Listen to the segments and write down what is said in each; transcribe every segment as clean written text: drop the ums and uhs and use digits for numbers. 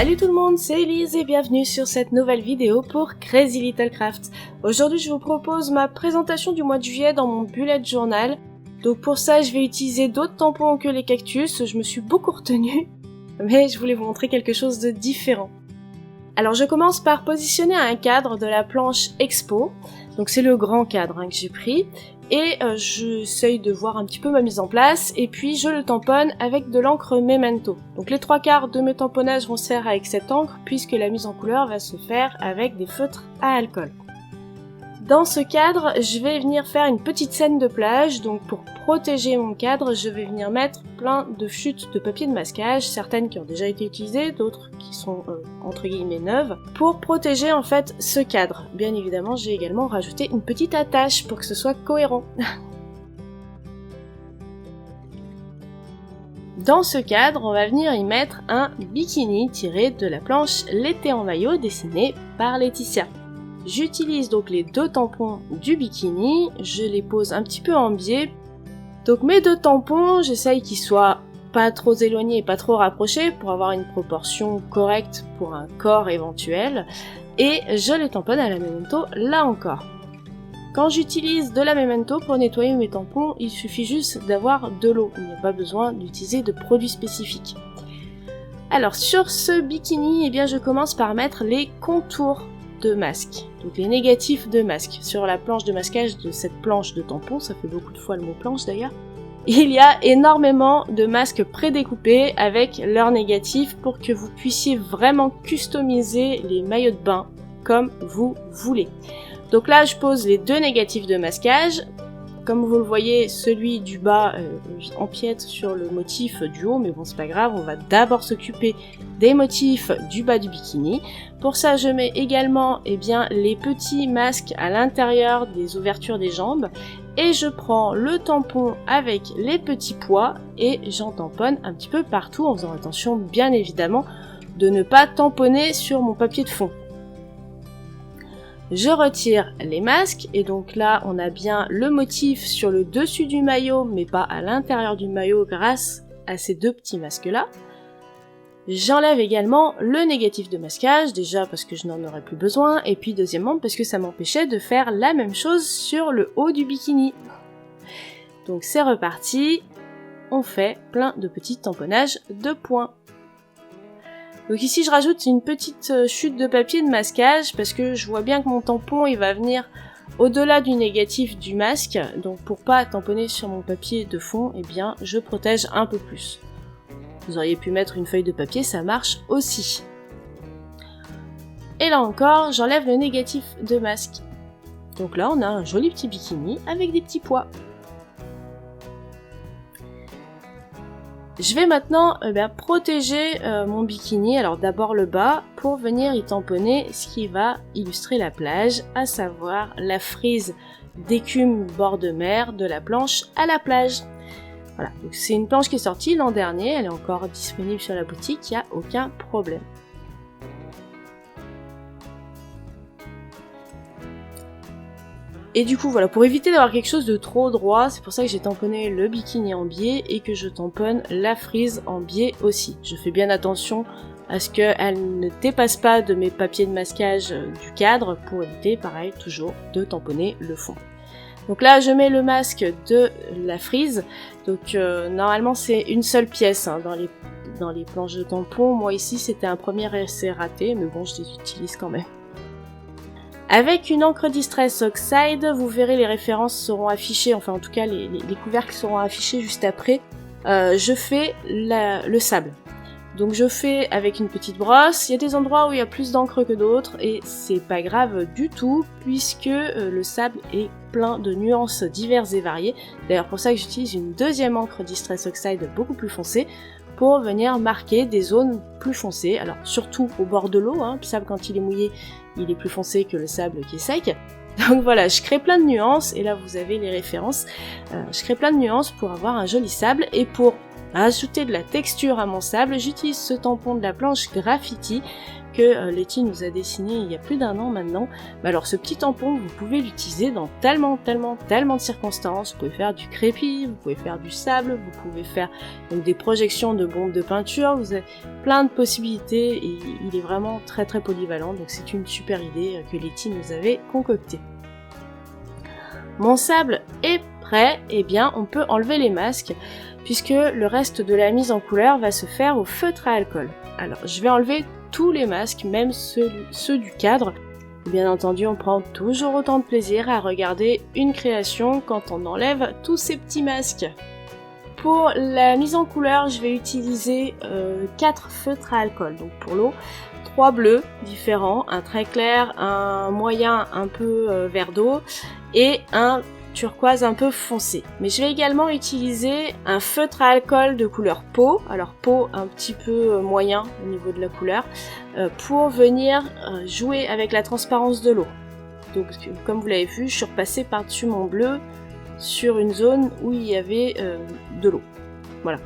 Salut tout le monde, c'est Elise et bienvenue sur cette nouvelle vidéo pour Crazy Little Craft. Aujourd'hui je vous propose ma présentation du mois de juillet dans mon bullet journal. Donc pour ça je vais utiliser d'autres tampons que les cactus, je me suis beaucoup retenue, mais je voulais vous montrer quelque chose de différent. Alors je commence par positionner un cadre de la planche Expo, donc c'est le grand cadre que j'ai pris, et j'essaye de voir un petit peu ma mise en place, et puis je le tamponne avec de l'encre Memento. Donc les 3/4 de mes tamponnages vont se faire avec cette encre, puisque la mise en couleur va se faire avec des feutres à alcool. Dans ce cadre, je vais venir faire une petite scène de plage, donc pour protéger mon cadre, je vais venir mettre plein de chutes de papier de masquage, certaines qui ont déjà été utilisées, d'autres qui sont entre guillemets neuves, pour protéger en fait ce cadre. Bien évidemment, j'ai également rajouté une petite attache pour que ce soit cohérent. Dans ce cadre, on va venir y mettre un bikini tiré de la planche L'été en maillot dessinée par Laetitia. J'utilise donc les deux tampons du bikini, je les pose un petit peu en biais. Donc mes deux tampons, j'essaye qu'ils soient pas trop éloignés et pas trop rapprochés pour avoir une proportion correcte pour un corps éventuel. Et je les tamponne à la Memento là encore. Quand j'utilise de la Memento pour nettoyer mes tampons, il suffit juste d'avoir de l'eau, il n'y a pas besoin d'utiliser de produits spécifiques. Alors sur ce bikini, eh bien je commence par mettre les contours de masque, donc les négatifs de masque. Sur la planche de masquage de cette planche de tampon, ça fait beaucoup de fois le mot planche d'ailleurs, il y a énormément de masques prédécoupés avec leurs négatifs pour que vous puissiez vraiment customiser les maillots de bain comme vous voulez. Donc là je pose les deux négatifs de masquage. Comme vous le voyez, celui du bas empiète sur le motif du haut, mais bon c'est pas grave, on va d'abord s'occuper des motifs du bas du bikini. Pour ça je mets également les petits masques à l'intérieur des ouvertures des jambes, et je prends le tampon avec les petits pois et j'en tamponne un petit peu partout en faisant attention bien évidemment de ne pas tamponner sur mon papier de fond. Je retire les masques et donc là on a bien le motif sur le dessus du maillot mais pas à l'intérieur du maillot grâce à ces deux petits masques là. J'enlève également le négatif de masquage, déjà parce que je n'en aurais plus besoin et puis deuxièmement parce que ça m'empêchait de faire la même chose sur le haut du bikini. Donc c'est reparti, on fait plein de petits tamponnages de points. Donc ici je rajoute une petite chute de papier de masquage parce que je vois bien que mon tampon il va venir au-delà du négatif du masque, donc pour pas tamponner sur mon papier de fond, eh bien je protège un peu plus. Vous auriez pu mettre une feuille de papier, ça marche aussi. Et là encore, j'enlève le négatif de masque. Donc là on a un joli petit bikini avec des petits pois. Je vais maintenant protéger mon bikini, alors d'abord le bas, pour venir y tamponner ce qui va illustrer la plage, à savoir la frise d'écume bord de mer de la planche à la plage. Voilà, donc c'est une planche qui est sortie l'an dernier, elle est encore disponible sur la boutique, il n'y a aucun problème. Et du coup voilà, pour éviter d'avoir quelque chose de trop droit, c'est pour ça que j'ai tamponné le bikini en biais et que je tamponne la frise en biais aussi. Je fais bien attention à ce qu'elle ne dépasse pas de mes papiers de masquage du cadre pour éviter, pareil, toujours de tamponner le fond. Donc là je mets le masque de la frise, donc normalement c'est une seule pièce dans les planches de tampon. Moi ici c'était un premier essai raté, mais bon je les utilise quand même. Avec une encre Distress Oxide, vous verrez les références seront affichées, enfin en tout cas les couvercles seront affichés juste après. Je fais le sable. Donc je fais avec une petite brosse, il y a des endroits où il y a plus d'encre que d'autres et c'est pas grave du tout puisque le sable est plein de nuances diverses et variées. D'ailleurs pour ça que j'utilise une deuxième encre Distress Oxide beaucoup plus foncée pour venir marquer des zones plus foncées, alors surtout au bord de l'eau, le sable quand il est mouillé il est plus foncé que le sable qui est sec. Donc voilà, je crée plein de nuances et là vous avez les références. Je crée plein de nuances pour avoir un joli sable et pour rajouter de la texture à mon sable, j'utilise ce tampon de la planche Graffiti que Letty nous a dessiné il y a plus d'1 an maintenant. Mais alors ce petit tampon, vous pouvez l'utiliser dans tellement de circonstances. Vous pouvez faire du crépi, vous pouvez faire du sable, vous pouvez faire donc des projections de bombes de peinture, vous avez plein de possibilités et il est vraiment très polyvalent, donc c'est une super idée que Letty nous avait concoctée. Mon sable est prêt, et bien on peut enlever les masques puisque le reste de la mise en couleur va se faire au feutre à alcool. Alors je vais enlever tous les masques, même ceux du cadre. Bien entendu, on prend toujours autant de plaisir à regarder une création quand on enlève tous ces petits masques. Pour la mise en couleur, je vais utiliser 4 feutres à alcool. Donc pour l'eau, 3 bleus différents, un très clair, un moyen un peu vert d'eau et un turquoise un peu foncé. Mais je vais également utiliser un feutre à alcool de couleur peau, alors peau un petit peu moyen au niveau de la couleur, pour venir jouer avec la transparence de l'eau. Donc comme vous l'avez vu, je suis repassée par-dessus mon bleu sur une zone où il y avait de l'eau. Voilà.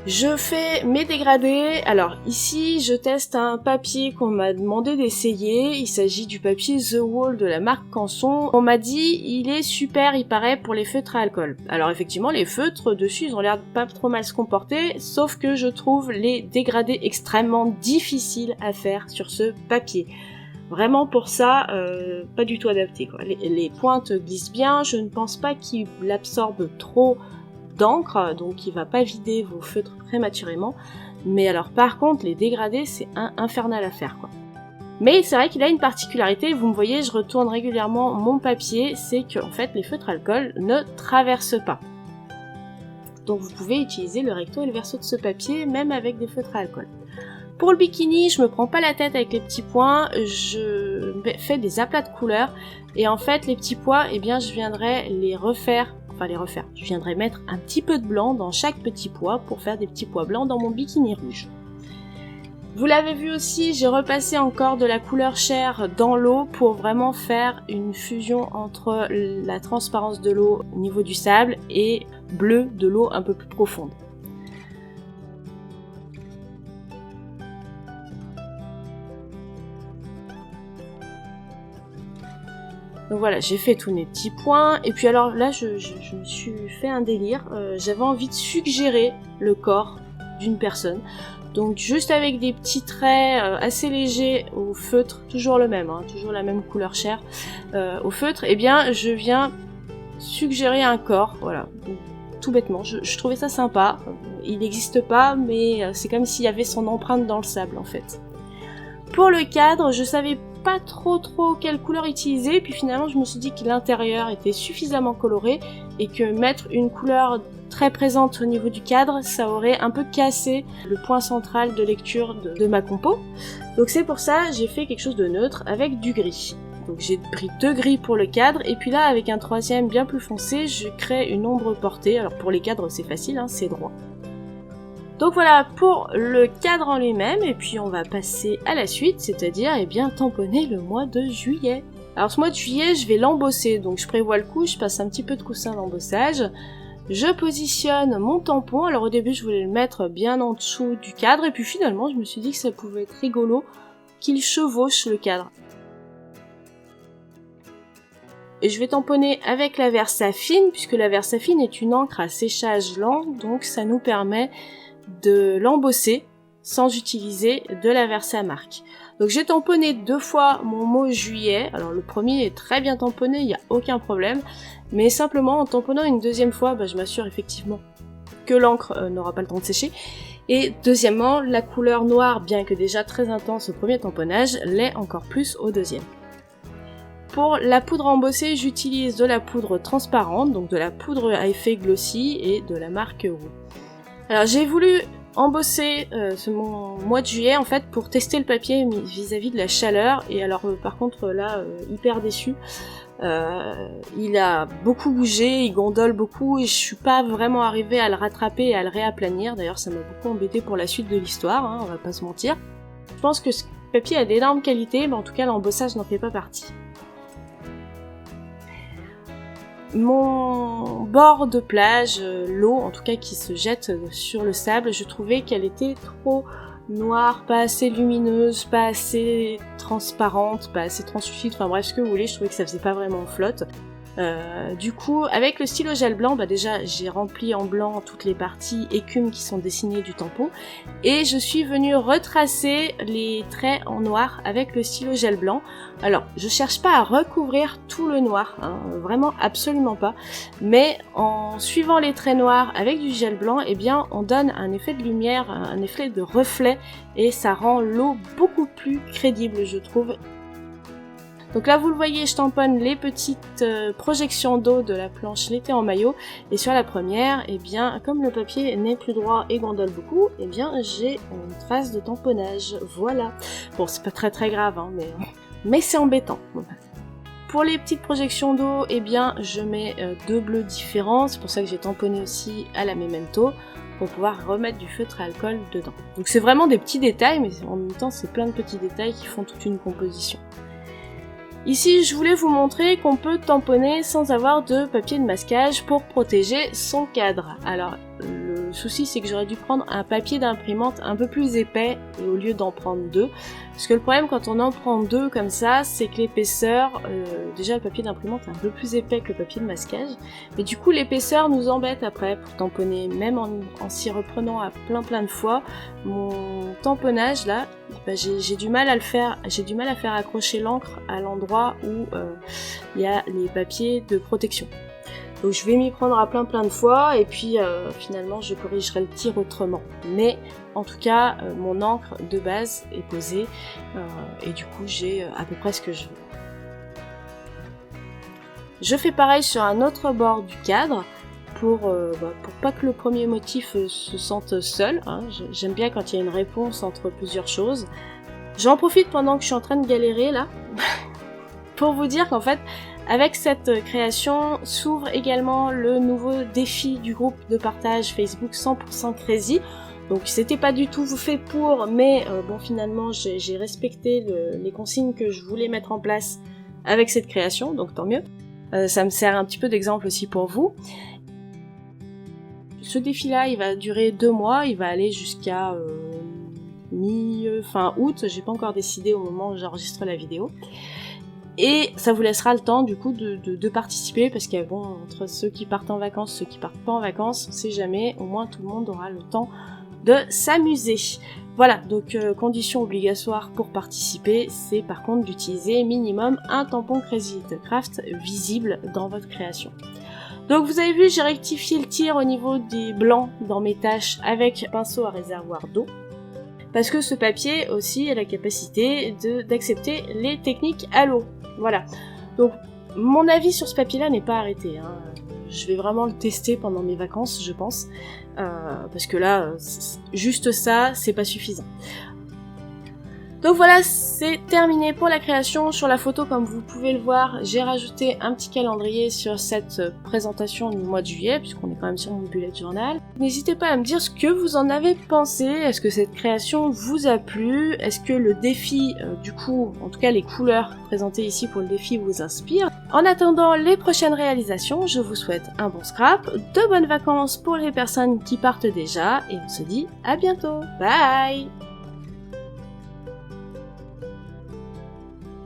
Je fais mes dégradés. Alors ici je teste un papier qu'on m'a demandé d'essayer. Il s'agit du papier The Wall de la marque Canson. On m'a dit il est super, il paraît, pour les feutres à alcool. Alors effectivement les feutres dessus ils ont l'air de pas trop mal se comporter, sauf que je trouve les dégradés extrêmement difficiles à faire sur ce papier. Vraiment pour ça, pas du tout adapté, quoi. Les pointes glissent bien, je ne pense pas qu'il absorbe trop d'encre, donc il va pas vider vos feutres prématurément. Mais alors par contre, les dégradés, c'est infernal à faire, quoi. Mais c'est vrai qu'il a une particularité, vous me voyez, je retourne régulièrement mon papier, c'est que en fait les feutres alcool ne traversent pas. Donc vous pouvez utiliser le recto et le verso de ce papier, même avec des feutres à alcool. Pour le bikini, je me prends pas la tête avec les petits points, je fais des aplats de couleurs, et en fait les petits pois, eh bien je viendrai je viendrai mettre un petit peu de blanc dans chaque petit pois pour faire des petits pois blancs dans mon bikini rouge. Vous l'avez vu aussi, j'ai repassé encore de la couleur chair dans l'eau pour vraiment faire une fusion entre la transparence de l'eau au niveau du sable et bleu de l'eau un peu plus profonde. Donc voilà, j'ai fait tous mes petits points, et puis alors là je me suis fait un délire, j'avais envie de suggérer le corps d'une personne, donc juste avec des petits traits assez légers au feutre, toujours le même, toujours la même couleur chair au feutre, et bien je viens suggérer un corps, voilà, donc, tout bêtement, je trouvais ça sympa, il n'existe pas, mais c'est comme s'il y avait son empreinte dans le sable en fait. Pour le cadre, je savais pas trop quelle couleur utiliser, puis finalement je me suis dit que l'intérieur était suffisamment coloré et que mettre une couleur très présente au niveau du cadre, ça aurait un peu cassé le point central de lecture de ma compo. Donc c'est pour ça j'ai fait quelque chose de neutre avec du gris. Donc j'ai pris 2 gris pour le cadre, et puis là avec un troisième bien plus foncé, je crée une ombre portée. Alors pour les cadres c'est facile, c'est droit. Donc voilà pour le cadre en lui-même, et puis on va passer à la suite, c'est-à-dire tamponner le mois de juillet. Alors ce mois de juillet, je vais l'embosser, donc je prévois le coup, je passe un petit peu de coussin d'embossage, je positionne mon tampon. Alors au début je voulais le mettre bien en dessous du cadre, et puis finalement je me suis dit que ça pouvait être rigolo qu'il chevauche le cadre. Et je vais tamponner avec la Versafine, puisque la Versafine est une encre à séchage lent, donc ça nous permet de l'embosser sans utiliser de la Versamark. Donc j'ai tamponné 2 fois mon mot juillet. Alors le premier est très bien tamponné, il n'y a aucun problème, mais simplement en tamponnant une deuxième fois, je m'assure effectivement que l'encre n'aura pas le temps de sécher. Et deuxièmement, la couleur noire, bien que déjà très intense au premier tamponnage, l'est encore plus au deuxième. Pour la poudre embossée, j'utilise de la poudre transparente, donc de la poudre à effet glossy et de la marque Roux. Alors j'ai voulu embosser mon mois de juillet en fait pour tester le papier vis-à-vis de la chaleur, et alors par contre là hyper déçu. Il a beaucoup bougé, il gondole beaucoup, et je suis pas vraiment arrivée à le rattraper et à le réaplanir. D'ailleurs ça m'a beaucoup embêté pour la suite de l'histoire, on va pas se mentir. Je pense que ce papier a d'énormes qualités, mais en tout cas l'embossage n'en fait pas partie. mon bord de plage, l'eau en tout cas qui se jette sur le sable, je trouvais qu'elle était trop noire, pas assez lumineuse, pas assez transparente, pas assez translucide, enfin bref ce que vous voulez, je trouvais que ça faisait pas vraiment flotte. Du coup, avec le stylo gel blanc, déjà j'ai rempli en blanc toutes les parties écumes qui sont dessinées du tampon et je suis venue retracer les traits en noir avec le stylo gel blanc. Alors, je cherche pas à recouvrir tout le noir, hein, vraiment absolument pas, mais en suivant les traits noirs avec du gel blanc, on donne un effet de lumière, un effet de reflet et ça rend l'eau beaucoup plus crédible, je trouve. Donc là vous le voyez, je tamponne les petites projections d'eau de la planche l'été en maillot et sur la première, comme le papier n'est plus droit et gondole beaucoup, j'ai une trace de tamponnage, voilà. Bon c'est pas très grave hein, mais c'est embêtant. Pour les petites projections d'eau, je mets deux bleus différents, c'est pour ça que j'ai tamponné aussi à la Memento pour pouvoir remettre du feutre à alcool dedans. Donc c'est vraiment des petits détails, mais en même temps c'est plein de petits détails qui font toute une composition. Ici, je voulais vous montrer qu'on peut tamponner sans avoir de papier de masquage pour protéger son cadre. Alors, le souci, c'est que j'aurais dû prendre un papier d'imprimante un peu plus épais et au lieu d'en prendre deux. Parce que le problème quand on en prend deux comme ça, c'est que l'épaisseur, déjà le papier d'imprimante est un peu plus épais que le papier de masquage, mais du coup l'épaisseur nous embête après pour tamponner, même en s'y reprenant à plein de fois. Mon tamponnage là, j'ai du mal à le faire, j'ai du mal à faire accrocher l'encre à l'endroit où il y a les papiers de protection. Donc je vais m'y prendre à plein de fois et puis finalement je corrigerai le tir autrement. Mais en tout cas, mon encre de base est posée et du coup j'ai à peu près ce que je veux. Je fais pareil sur un autre bord du cadre pour pas que le premier motif se sente seul. Hein. J'aime bien quand il y a une réponse entre plusieurs choses. J'en profite pendant que je suis en train de galérer là pour vous dire qu'en fait avec cette création s'ouvre également le nouveau défi du groupe de partage Facebook 100% Crazy. Donc c'était pas du tout fait pour, mais finalement j'ai respecté les consignes que je voulais mettre en place avec cette création, donc tant mieux. Ça me sert un petit peu d'exemple aussi pour vous. Ce défi-là, il va durer 2 mois, il va aller jusqu'à fin août, j'ai pas encore décidé au moment où j'enregistre la vidéo. Et ça vous laissera le temps du coup de participer parce que entre ceux qui partent en vacances, ceux qui partent pas en vacances, on sait jamais, au moins tout le monde aura le temps de s'amuser. Voilà, donc condition obligatoire pour participer, c'est par contre d'utiliser minimum un tampon Crazy Little Craft visible dans votre création. Donc vous avez vu, j'ai rectifié le tir au niveau des blancs dans mes tâches avec pinceau à réservoir d'eau. Parce que ce papier aussi a la capacité d'accepter les techniques à l'eau. Voilà. Donc mon avis sur ce papier-là n'est pas arrêté. Hein. Je vais vraiment le tester pendant mes vacances, je pense. Parce que là, juste ça, c'est pas suffisant. Donc voilà, c'est terminé pour la création. Sur la photo, comme vous pouvez le voir, j'ai rajouté un petit calendrier sur cette présentation du mois de juillet, puisqu'on est quand même sur mon bullet journal. N'hésitez pas à me dire ce que vous en avez pensé. Est-ce que cette création vous a plu? Est-ce que le défi, du coup, en tout cas les couleurs présentées ici pour le défi vous inspirent? En attendant les prochaines réalisations, je vous souhaite un bon scrap, de bonnes vacances pour les personnes qui partent déjà, et on se dit à bientôt. Bye!